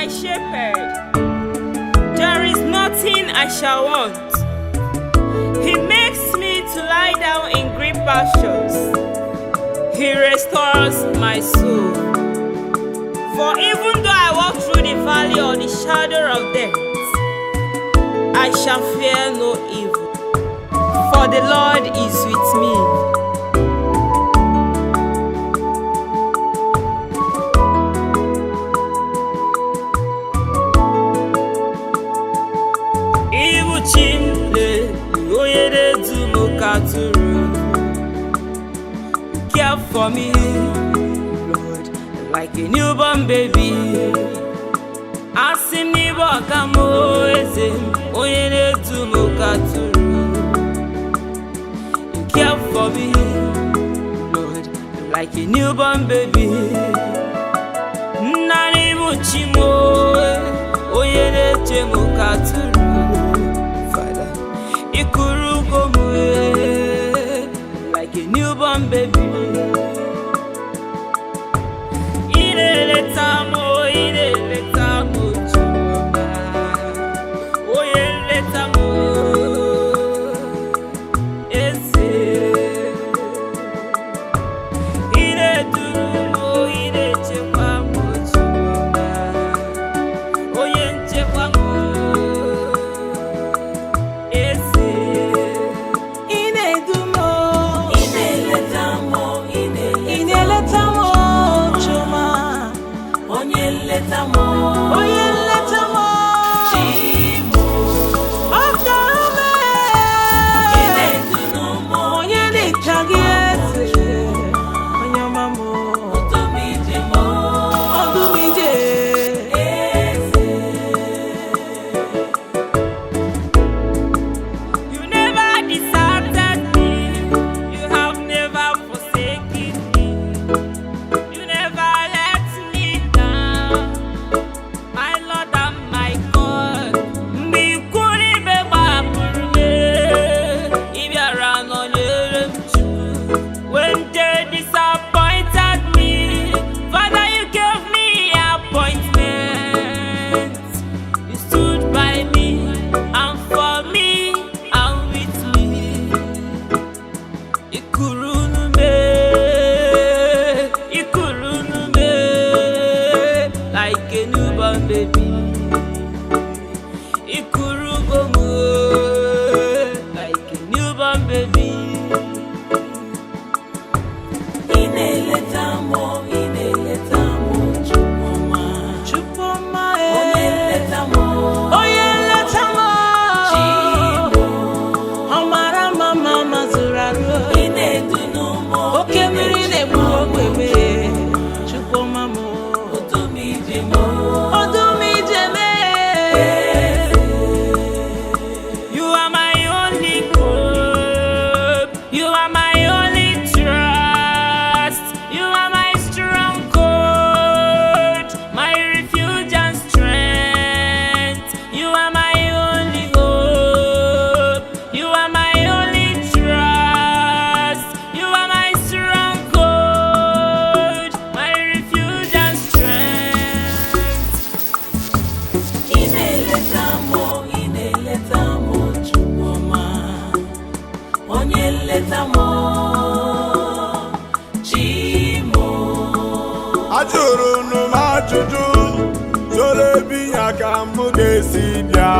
shepherd, there is nothing I shall want. He makes me to lie down in green pastures. He restores my soul. For even though I walk through the valley of the shadow of death, I shall fear no evil, for the Lord is with me. Care for me, Lord, like a newborn baby. Asim ni bakamo ezem oyene tumokaturu. You care for me, Lord, like a newborn baby. Nani muchimo oyene tumokaturu. Father, ikurugo like a newborn baby. Like a newborn baby, ikurugomu, like a newborn baby. Ineletamo, chupoma, chupoma, oyeletamo, chimo, amara mama mazuraru, inedunumo, okemiri nebuo bebe, chupoma mo. You are my only hope. You are my only trust. You are my stronghold, my refuge and strength. You are my only hope. You are my only trust. You are my stronghold, my refuge and strength. Ineletamo, chupoma, onyeletamo, chimo. Ajuru majuju, zole biya kamuge sibia.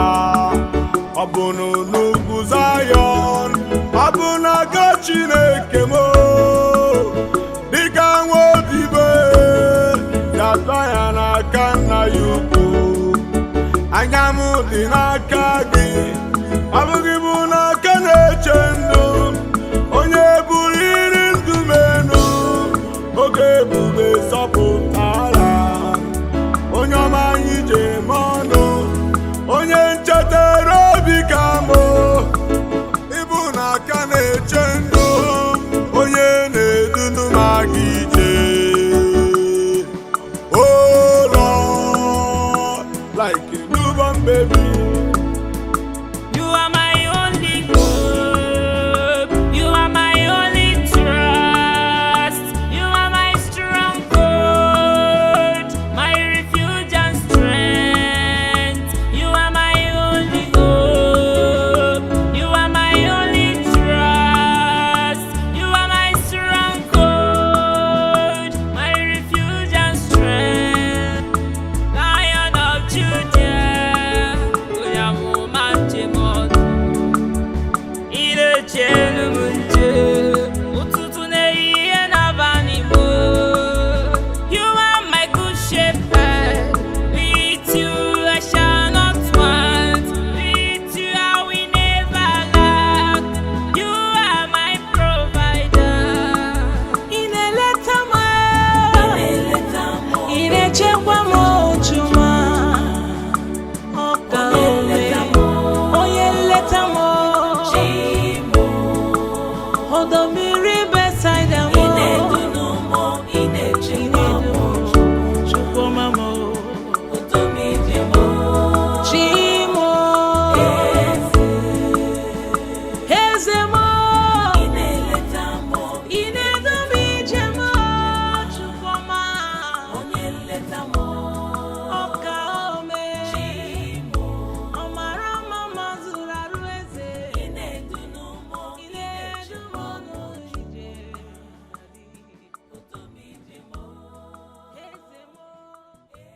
Abunu nugu Zion, abuna Chineke mo. Dika nwodibe, yataya na kana yuku. Anyamu di n'aka gị, abụghị bụ n'aka na-eche ndụ. Onye buliri ndụ menu, oge ebube zọpụtara. Onye ọma anyị ji eme ọnụ, onye nchetara obi ka mụ. Ịbụ n'aka na-eche ndụ, onye na-edu ndụ ma gị ije. Oh Lord, like a newborn baby. ọdọ mmiri